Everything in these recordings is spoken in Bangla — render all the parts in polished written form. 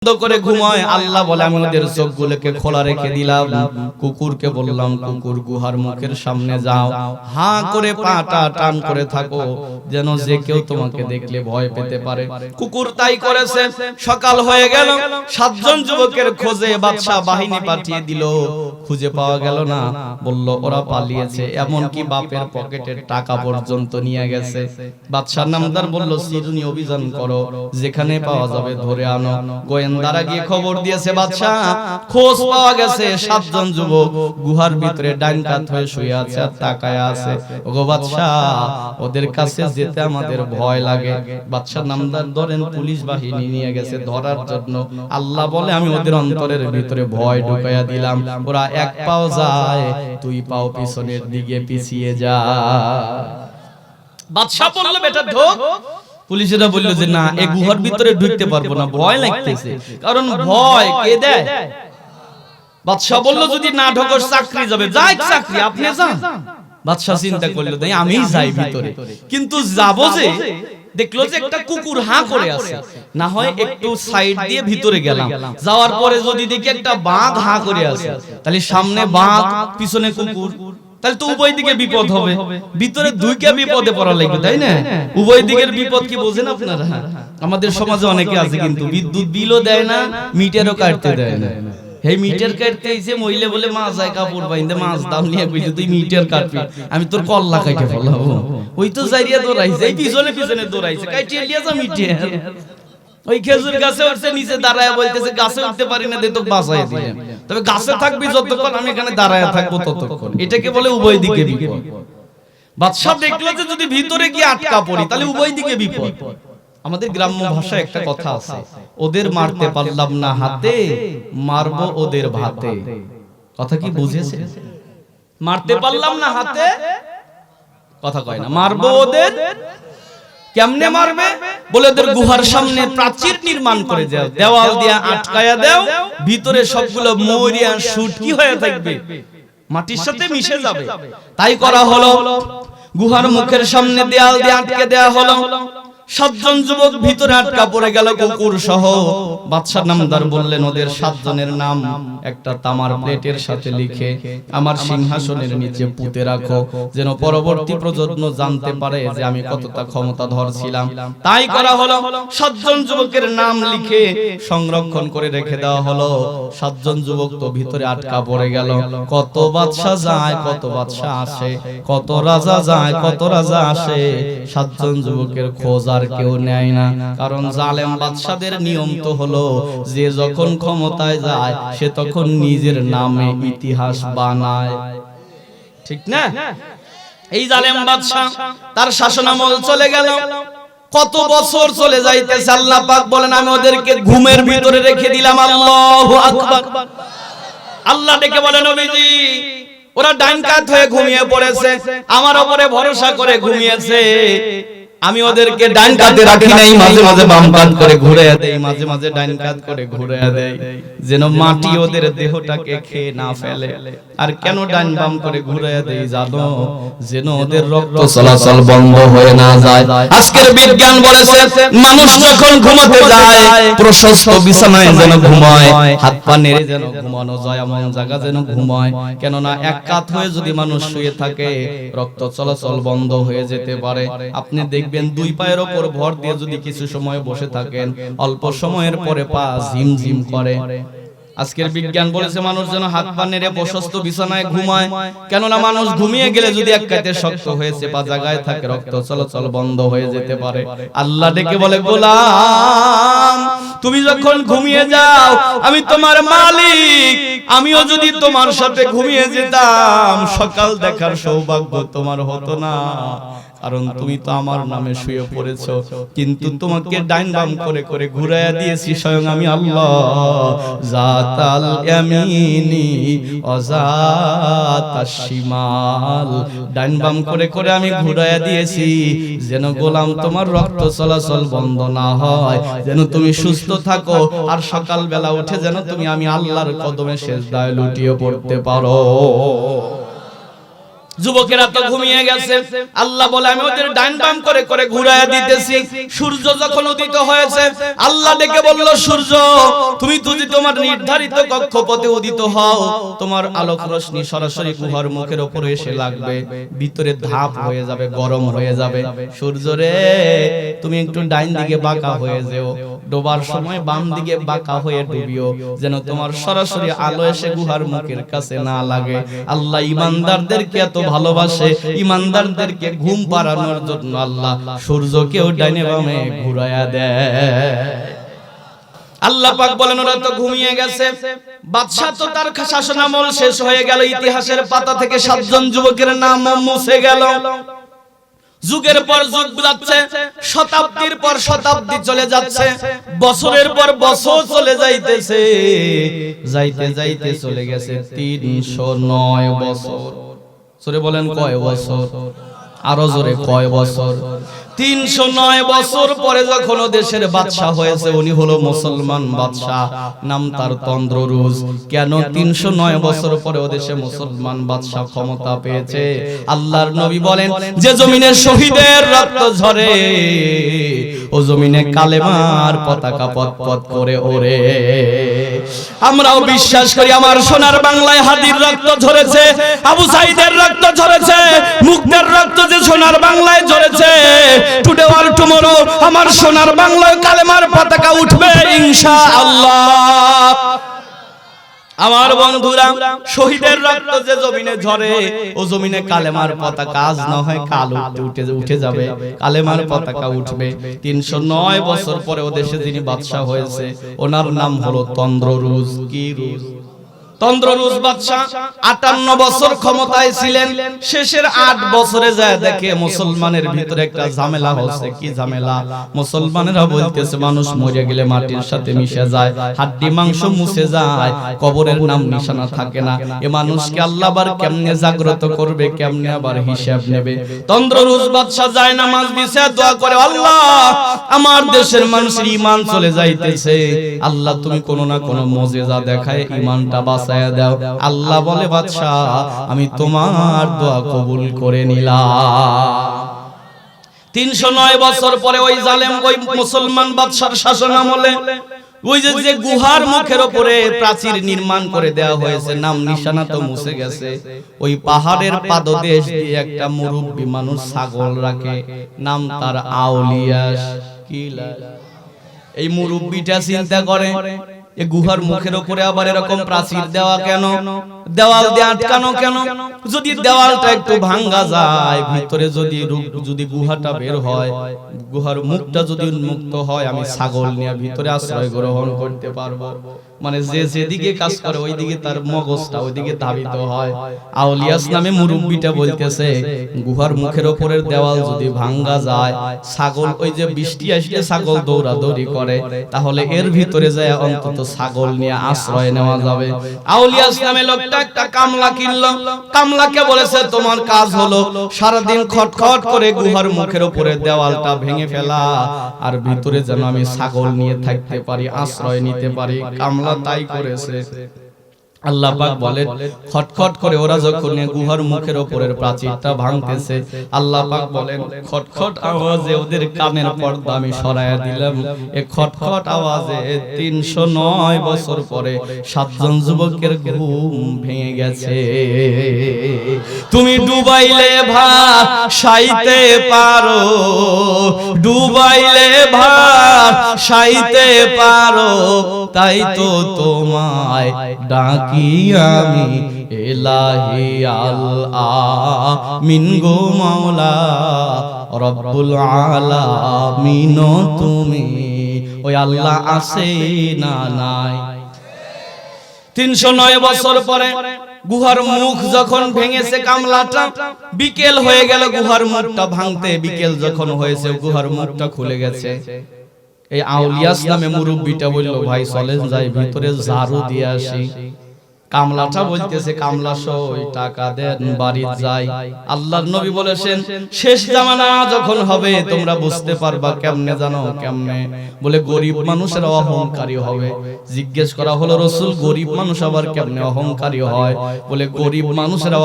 করে ঘুমায়। আল্লাহ বলে আমি ওদের চোখগুলোকে খোলা রেখে দিলাম। কুকুরকে বললাম কুকুর গুহার মুখের সামনে যাও, হাঁ করে পাটা টান করে থাকো, যেন যে কেউ তোমাকে দেখলে ভয় পেতে পারে। কুকুর তাই করেছে। সকাল হয়ে গেল, 7 জন যুবকের খোঁজে বাদশা বাহিনী পাঠিয়ে দিল, খুঁজে পাওয়া গেল না। বলল ওরা পালিয়েছে, এমনকি বাপের পকেটের টাকা পর্যন্ত নিয়ে গেছে। বাদশার নামদার বলল সিরুনি অভিযান করো, যেখানে পাওয়া যাবে ধরে আনো। গোয়েন্দারা গিয়ে খবর দিয়েছে বাদশা, খোঁজ পাওয়া গেছে 7 জন যুবক গুহার ভিতরে ডাইন কাত হয়ে শুয়ে আছে আর তাকায় আছে। ওগো বাদশা, ওদের কাছে যেতে আমাদের ভয় লাগে। বাদশার নামদার ধরেন পুলিশ বাহিনী নিয়ে গেছে ধরার জন্য। আল্লাহ বলে আমি ওদের অন্তরের ভিতরে ভয় ঢুকাইয়া দিলাম। ওরা 1 পাও যায়, 2 পাও পিছনের দিকে পিছিয়ে যায়। বাদশা বলল বেটা ঢোক। পুলিশেরা বলল যে না, এই গুহার ভিতরে ঢুকতে পারবো না, ভয় লাগতেছে। কারণ ভয় কে দেয়? বাদশা বলল যদি না ঢোকো চাকরি যাবে। যাই চাকরি, আপনি যান। বাদশা চিন্তা করলো তাই আমি যাই ভিতরে, কিন্তু যাবো যে দেখলো যে একটা কুকুর হাঁ করে আছে, না হয় একটু সাইড দিয়ে ভিতরে গেলাম। যাওয়ার পরে যদি দেখি একটা বাঘ হাঁ করে আছে, তাহলে সামনে বাঘ পিছনে কুকুর, তাহলে তো উভয় দিকে বিপদ হবে। ভিতরে 2টা বিপদে পড়া লাগবে, তাই না? উভয় দিকের বিপদ কি বোঝেন আপনারা? আমাদের সমাজে অনেকে আছে কিন্তু বিদ্যুৎ বিলও দেয় না, মিটারও কাটতে দেয় না। এই মিটার কাটতে এসে মহিলা বলে মাছ যায় কাপড় বাইন্দে মাছ দাম নিয়ে কইছে তুই মিটার কাটবি, আমি তোর কল্লা কাটে ফেলাবো। ওই তো যাইয়া দৌড়াইছে, এই পিছনে পিছনে দৌড়াইছে, কাটিয়ে লিয়া যা মিটার। ওই খেজুর গাছে উঠছে, নিচে দাঁড়ায় বলতেছে গাছে উঠতে পারি না, দে তো বাঁচাই দিলাম। তবে গাছে থাকবি যতক্ষণ, আমি এখানে দাঁড়ায় থাকবো ততক্ষণ। এটাকে বলে উভয় দিকে বিপদ। বাদশা দেখলো যে যদি ভিতরে গিয়ে আটকা পড়ি তাহলে উভয় দিকে বিপদ। আমাদের গ্রাম্য ভাষায় একটা কথা আছে, ওদের মারতে পারলাম না হাতে, মারবো ওদের ভাতে। কথা কি বুঝেছে? মারতে পারলাম না হাতে, কথা কয় না, মারবো ওদের। কেমনে মারবে? বলে ওদের গুহার সামনে প্রাচীর নির্মাণ করে দাও, দেওয়াল দিয়ে আটকায়া দাও, ভিতরে সবগুলো মরিয়া শুটকি হয়ে থাকবে, মাটির সাথে মিশে যাবে। তাই করা হলো। গুহার মুখের সামনে দেওয়াল দিয়ে আটকে দেওয়া হলো। 7 জন যুবক ভিতরে আটকা পড়ে গেল কুকুর সহ। বাদশার নামদার বললেন ওদের 7 জনের নাম একটা তামার প্লেটের সাথে লিখে আমার সিংহাসনের নিচে পুঁতে রাখো, যেন পরবর্তী প্রজন্ম জানতে পারে যে আমি কতটা ক্ষমতাধর ছিলাম। তাই করা হলো। 7 জন যুবকের নাম লিখে সংরক্ষণ করে রেখে দেওয়া হলো। 7 জন যুবক তো ভিতরে আটকা পড়ে গেল। কত বাদশা যায়, কত বাদশা আসে, কত রাজা যায়, কত রাজা আসে, 7 জন যুবকের খোঁজ আর কেউ নেয় না। কারণ জালেম বাদশাদের নিয়ম তো হলো যে যখন ক্ষমতায় যায় সে তখন নিজের নামে ইতিহাস বানায়, ঠিক না? এই জালেম বাদশা তার শাসনামল চলে গেল। কত বছর চলে যাইতেছে, আল্লাহ পাক বলেন আমি ওদেরকে ঘুমের ভিতরে রেখে দিলাম। আল্লাহু আকবার। আল্লাহ ডেকে বলেন নবীজি ওরা ডাইন কাত হয়ে ঘুমিয়ে পড়েছে, আমার উপরে ভরসা করে ঘুমিয়েছে। আমি ওদেরকে ডান কাতে রাখি নাই, মাঝে মাঝে বাম কাত করে ঘুরাইয়া দেই, মাঝে মাঝে ডান কাত করে ঘুরাইয়া দেই, যেন মাটি ওদের দেহটাকে খেয়ে না ফেলে। আর কেন ডান বাম করে ঘুরাইয়া দেই জানো? যেন ওদের রক্ত চলাচল বন্ধ হয়ে না যায়। আজকের বিজ্ঞান বলেছে মানুষ যখন ঘুমাতে যায় প্রশস্ত বিছানায় যেন ঘুমায়, হাত পা নেড়ে যেন ঘুমানো যায়, এমন জায়গা যেন ঘুমায়। কেননা এক কাত হয়ে যদি মানুষ শুয়ে থাকে রক্ত চলাচল বন্ধ হয়ে যেতে পারে। আপনি দেখবেন 2 পায়ের উপর ভর দিয়ে যদি কিছু সময় বসে থাকেন, অল্প সময়ের পরে পা ঝিমঝিম করে। আজকের বিজ্ঞান বলেছে মানুষ যেন হাত পা নেড়ে প্রশস্ত বিছানায় ঘুমায়। কেননা মানুষ ঘুমিয়ে গেলে যদি এক কাতে শক্ত হয়েছে পা জায়গায় থাকে রক্ত চলাচল বন্ধ হয়ে যেতে পারে। আল্লাহ ডেকে বলে গোলাম তুমি যখন ঘুমিয়ে যাও আমি তোমার মালিক, আমিও যদি তোমার সাথে ঘুমিয়ে যেতাম সকাল দেখার সৌভাগ্য তোমার হতো না। কারণ তুমি তো আমার নামে শুয়ে পড়েছো, কিন্তু তোমাকে ডাইন বাম করে করে ঘুরাইয়া দিয়েছি স্বয়ং আমি আল্লাহ। জাতাল ইয়ামিনি ওয়া জাতাশ শিমাল, ডাইন বাম করে করে আমি ঘুরাইয়া দিয়েছি যেন গোলাম তোমার রক্ত চলাচল বন্ধ না হয়, যেন তুমি সুস্থ থাকো, আর সকাল বেলা উঠে যেন তুমি আমি আল্লাহর কদমে সিজদায় লুটিয়ে পড়তে পারো। যুবকেরা তো ঘুমিয়ে গেছে। আল্লাহ বলে আমি ওদের ডান বাম করে করে ঘুরায়া দিতেছি। সূর্য যখন উদিত হয়েছে আল্লাহ ডেকে বলল, সূর্য তুমি যদি তোমার নির্ধারিত কক্ষপথে উদিত হও, তোমার আলোক রশ্মি সরাসরি গুহার মুখের উপরে এসে লাগবে, ভিতরে ধাপ হয়ে যাবে, গরম হয়ে যাবে। সূর্য রে তুমি একটু ডাইন দিকে বাঁকা হয়ে যেও, ডোবার সময় বাম দিকে বাঁকা হয়ে ডুবিও, যেন তোমার সরাসরি আলো এসে গুহার মুখের কাছে না লাগে। আল্লাহ ইমানদারদেরকে এত ভালোবাসে, ইমানদারদেরকে ঘুম পাড়ানোর জন্য আল্লাহ সূর্যকেও ডাইনে বামে ঘুরায়া দেয়। আল্লাহ পাক বলেন ওরা তো ঘুমিয়ে গেছে। বাদশা তো তার শাসনামল শেষ হয়ে গেল, ইতিহাসের পাতা থেকে 7 জন যুবকের নাম মুছে গেল। যুগের পর যুগ যাচ্ছে, শতাব্দীর পর শতাব্দী চলে যাচ্ছে, বছরের পর বছর চলে যাইতেছে, যাইতে যাইতে চলে গেছে 309 বছর। সরে বলেন কয় বছর? আরো জোরে কয় বছর? 309 বছর পরে যখন দেশের বাদশা হয়েছে, উনি হলো মুসলমান বাদশা, নাম তার তন্দ্ররুজ। কেন 309 বছর পরে ও দেশে মুসলমান বাদশা ক্ষমতা পেয়েছে? আল্লাহর নবী বলেন, যে জমিনে শহীদের রক্ত ঝরে ও জমিনে কালেমার পতাকা পথ পথ করে ওড়ে। আমরাও বিশ্বাস করি আমার সোনার বাংলায় হাদির রক্ত ঝরেছে, আবু সাইদের রক্ত ঝরেছে, মুক্তার রক্ত যে সোনার বাংলায় ঝরেছে, টুডে অর টুমরো আমার সোনার বাংলায় কালেমার পতাকা উঠবে ইনশাআল্লাহ। আমার বন্ধুরা, শহীদের রক্ত যে জমিনে ঝরে ও জমিনে কালেমার পতাকা আজ না হয় কাল উঠে যাবে, কালেমার পতাকা উঠবে। 309 বছর পরে ও দেশে যিনি বাদশা হয়েছে ওনার নাম হলো তন্দ্ররুজ। কি রুজ? তন্দ্ররুজ বাদশা 58 বছর ক্ষমতায় ছিলেন। শেষের 8 বছরে যায় দেখে মুসলমানের ভিতরে একটা ঝামেলা হচ্ছে। কি ঝামেলা? মুসলমানেরা বলতেছে মানুষ মরে গেলে মাটির সাথে মিশে যায়, হাড্ডি মাংস মুছে যায়, কবরের নাম নিশানা থাকে না। এ মানুষকে আল্লাহ আবার কেমনে জাগ্রত করবে, কেমনে আবার হিসাব নেবে? তন্দ্ররুজ বাদশা যায় নামাজ বিছে দোয়া করে, আল্লাহ আমার দেশের মানুষের ঈমান চলে যাইতেছে, আল্লাহ তুমি কোনো না কোনো মুজিজা দেখায় ঈমানটা দাও। আল্লাহ বলে, বাদশা আমি তোমার দোয়া কবুল করে নিলাম। 309 বছর পরে ওই জালেম ওই মুসলমান বাদশার শাসন আমলে ওই যে গুহার মুখের উপরে প্রাচীর নির্মাণ করে দেওয়া হয়েছে, নাম নিশানা তো মুছে গেছে। ওই পাহাড়ের পাদদেশ দিয়ে একটা মুরব্বী মানুষ ছাগল রাখে, নাম তার আউলিয়াস। কি এই মুরব্বীটা চিন্তা করে এই গুহার মুখের উপরে আবার এরকম প্রাচীর দেওয়া কেন, দেওয়াল দিয়ে আটকানো কেন? যদি দেওয়ালটা একটু ভাঙা যায়, ভিতরে যদি গুহাটা বের হয়, গুহার মুখটা যদি উন্মুক্ত হয়, আমি ছাগল নিয়ে ভিতরে আশ্রয় গ্রহণ করতে পারবো। মানে যে যেদিকে কাজ করে ওই দিকে তার মগজটা ওইদিকে ধাবিত হয়। আউলিয়াস নামে মুরব্বিটা বলতেছে, গুহার মুখের উপরের দেওয়াল যদি ভাঙা যায়, ছাগল ওই যে বৃষ্টি আসলে ছাগল দৌড়াদৌড়ি করে, তাহলে এর ভিতরে যায় অন্তত ছাগল নিয়ে আশ্রয় নেওয়া যাবে। আউলিয়াস নামে লোকটা একটা কামলা কিনলো, কামলাকে বলেছে তোমার কাজ হলো সারাদিন খটখট করে গুহার মুখের উপরে দেওয়ালটা ভেঙে ফেলা, আর ভিতরে যেন আমি ছাগল নিয়ে থাকতে পারি, আশ্রয় নিতে পারি। কামলা তাই করেছে। আল্লাহ পাক বলেন, খটখট করে ওরা যখন গুহার মুখের উপরের প্রাচীরটা ভাঙতেছে, আল্লাহ পাক বলেন খটখট আওয়াজে ওদের কানের পর্দা আমি সরায়া দিলাম। এই খটখট আওয়াজে 309 বছর পরে 7 জন যুবকের ঘুম ভেঙে গেছে। তুমি ডুবাইলে ভাসাইতে পারো, ডুবাইলে ভাসাইতে পারো, তাই তো তোমায় ডাক আমি ইলাহি আল আমিন গো মাওলা রব্বুল আলামিন তুমি। ওই আল্লাহ আছে না নাই? 309 বছর পরে গুহার মুখ যখন ভেঙেছে কামলাটা, বিকেল হয়ে গেল গুহার মুখটা ভাঙতে। বিকেল যখন হয়েছে গুহার মুখটা খুলে গেছে। এই আউলিয়াস নামে মুরব্বিটা বলল, ভাই চলেন যাই ভিতরে ঝাড়ু দিয়ে আসি। কামলাটা বলতেছে কামলা সই টাকা দেন বাড়ি যাই। আল্লাহর নবী বলেছেন শেষ জামানা যখন হবে তোমরা বুঝতে পারবা কেমনে জানো কেমনে, বলে গরিব মানুষের অহংকারী হবে। জিজ্ঞেস করা হলো রাসূল গরিব মানুষ আবার কেমনে অহংকারী হয়? বলে গরিব মানুষেরা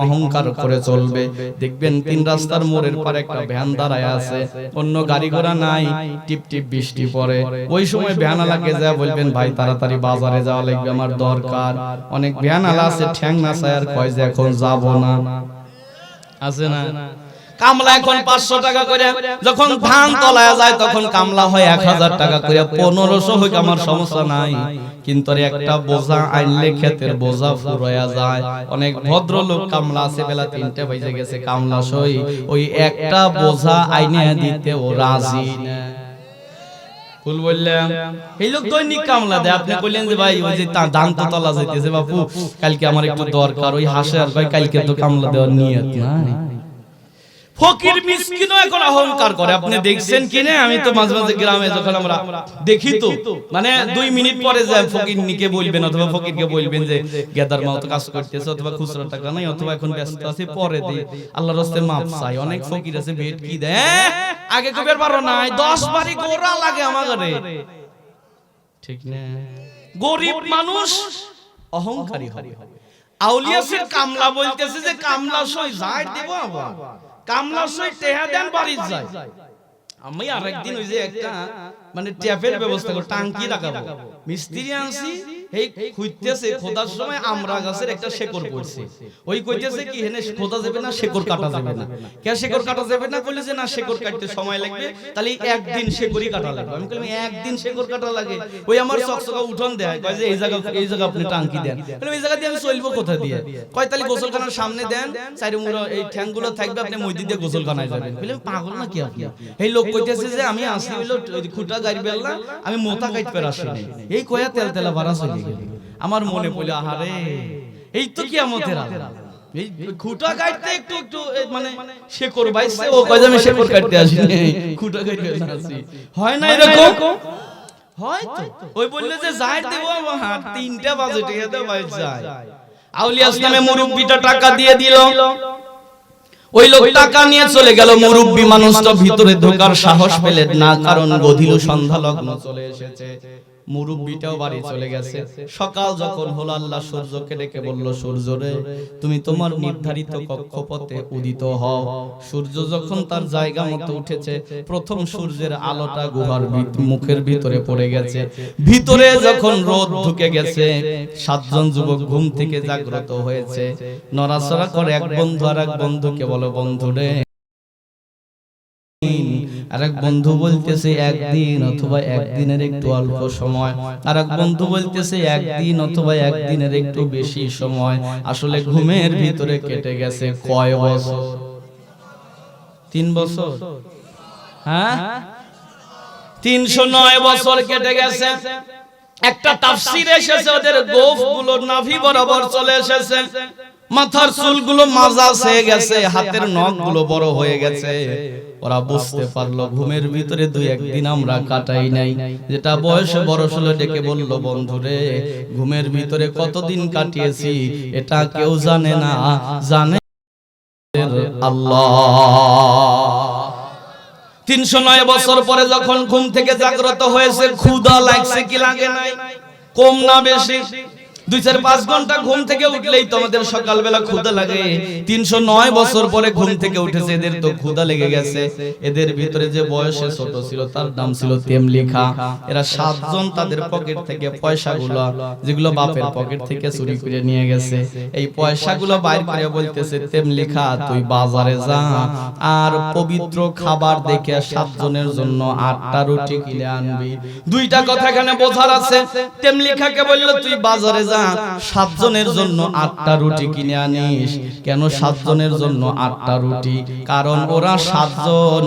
অহংকার করে চলবে। দেখবেন তিন রাস্তার মোড়ের পারে একটা ভ্যান দাঁড়ায় আছে, অন্য গাড়ি ঘোড়া নাই, টিপ টিপ বৃষ্টি পড়ে, ওই সময় ভ্যান আলাকে যা বলবেন ভাই তাড়াতাড়ি বাজারে যাওয়া লাগবে আমার দরকার। অনেক ভ্যান আলা আছে ঠ্যাং না চায়ার কয় যে এখন যাব না, আছে না? কামলা এখন 500 টাকা করে, যখন ধান তলায় যায় তখন কামলা হয় 1000 টাকা করে, 1500 হোক আমার সমস্যা নাই, কিন্তু একটা বোঝা আইনলে ক্ষেতের বোঝা ফুরায়া যায়। অনেক ভদ্রলোক কামলা আছে বেলা 3টা বেজে গেছে কামলা সই, ওই একটা বোঝা আইনে দিতেও রাজি না। ভুল বললাম? এই লোক দৈনিক কামলা দেয়, আপনি বললেন যে ভাই ওই যে ধান তো তলা যাইতেছে বাপু কালকে আমার একটু দরকার, ওই হাসে আর ভাই কালকে তো কামলা দেওয়ার নিয়ত নাই। ফকির মিসকিনও এখন অহংকার করে, আপনি দেখছেন কিনা? আমি তো মাঝে মাঝে গ্রামে যখন আমরা দেখি তো মানে 2 মিনিট পরে যায় ফকির নিকে বলবেন অথবা ফকিরকে বলবেন যে গেদার মা তো কাজ করতেছে অথবা খুচরা টাকা নাই অথবা এখন ব্যস্ত আছে পরে দে, আল্লাহর রাস্তে মাপ চাই। অনেক ফকির আছে ভেট কি দেয় আগে কবের পারো নাই 10 বারি গোরা লাগে আমারে, ঠিক না? গরিব মানুষ অহংকারী হবে। আউলিয়াসের কামলা বলতেছে যে কামলা সই যায় দেব আবার, কামলা সই টেহা দেন বাড়ি যায়। আমি আরেকদিন ওই যে একটা মানে ট্যাপের ব্যবস্থা করে টাঙ্কি লাগাবো, মিস্ত্রি আনছি, এই খুঁজতেছে খোদার সময় আমরা গাছের একটা শেকড় পড়ছে, ওই কইতেছে কি হেনে খোদা যাবে না শেকড় কাটা যাবে না, কে শেকড় কাটা যাবে না কইলে যে না শেকড় কাটতে সময় লাগবে, তাহলে একদিন শেকড়ই কাটা লাগবে। আমি কইলাম একদিন শেকড় কাটা লাগে? ওই আমার চকচকা উঠোন দেয়, কয় যে এই জায়গা আপনি টাঙ্কি দেন। এই জায়গা দিয়ে আমি চলবো কোথা দিয়ে? কয় তাহলে গোসলখানার সামনে দেন, চাইরে মুড়ো এই ঠ্যাংগুলো থাকবে, আপনি মসজিদ দিয়ে গোসলখানায় যাবেন। কইলাম পাগল নাকি আপনি? এই লোক কইতেছে যে আমি আসি হইলো খুঁটা গাড়ি বেললা, আমি মোতা কাটতে আসি নাই, এই কয়া তেল তেলা বাড়া চলে গেল। আমার মনে পড়লো আহারে এই তো কিয়ামতের আলামত, এই খুঁটা কাটতে একটু একটু মানে শেকড় বাইছে, ও কয় যে আমি শেকড় কাটতে আসি নাই, খুঁটা কাটতে আসি। হয় না এরকম? হয় তো। ওই বললে যে যাই দেব আমার 3টা বাজে টিকে দাও বাইরে যায়। আউলিয়া ইসলামে মুরব্বিটা টাকা দিয়ে দিল, ওই লোক টাকা নিয়ে চলে গেল, মুরব্বি মানুষটা ভিতরে ঢোকার সাহস পেলেন না, কারণ গধীর সন্ধ্যা লগ্ন চলে এসেছে। মুরব্বিটাও বাড়ি চলে গেছে। সকাল যখন হলো আল্লাহ সূর্যকে ডেকে বলল সূর্য রে তুমি তোমার নির্ধারিত কক্ষপথে উদিত হও। সূর্য যখন তার জায়গা মতো উঠেছে, প্রথম সূর্যের আলোটা গুহার মুখের ভিতরে পড়ে গেছে, ভিতরে যখন রোদ ঢুকে গেছে 7 জন যুবক ঘুম থেকে জাগ্রত হয়েছে, নড়াচড়া করে এক বন্ধু আর এক বন্ধুকে বলো বন্ধু রে, আরেক বন্ধু বলতেছে একদিন অথবা একদিনের একটু অল্প সময়, আরেক বন্ধু বলতেছে একদিন অথবা একদিনের একটু বেশি সময়। আসলে ঘুমের ভিতরে কেটে গেছে কয় বছর? 3 বছর, হ্যাঁ 309 বছর কেটে গেছে। একটা তাফসীর এসেছে ওদের গোফ গুলো নাভি বরাবর চলে এসেছে, মাথার চুলগুলো মাজাজ হয়ে গেছে, হাতের নখগুলো বড় হয়ে গেছে। ওরা বুঝতে পারলো ঘুমের ভিতরে 2-1 দিন আমরা কাটাই নাই। যেটা বয়সে বড় ছিল ডেকে বলল বন্ধুরে ঘুমের ভিতরে কতদিন কাটিয়েছি এটা কেউ জানে না, জানে আল্লাহ। 309 বছর পরে যখন ঘুম থেকে জাগ্রত হয়েছে, ক্ষুধা লাগছে কি লাগে নাই? কম না বেশি? 2-4-5 ঘন্টা ঘুম থেকে উঠলেই তো আমাদের সকালবেলা ক্ষুধা লাগে। 309 বছর পরে ঘুম থেকে উঠেছে, এদের তো ক্ষুধা লেগে গেছে। এদের ভিতরে যে বয়সে ছোট ছিল তার নাম ছিল তেমলিখা। এরা 7 জন তাদের পকেট থেকে পয়সাগুলো যেগুলো বাপের পকেট থেকে চুরি করে নিয়ে গেছে, এই পয়সাগুলো বাইর করে বলতেছে তেমলিখা তুই বাজারে যা আর পবিত্র খাবার দেখে 7 জনের জন্য 8টা রুটি কিনে আনবি। 2টা কথা এখানে বোঝার আছে। তেমলিখাকে বলল তুই বাজারে 7 জনের জন্য 8টা রুটি কিনে আনিস। কেন 7 জনের জন্য 8টা রুটি? কারণ ওরা 7 জন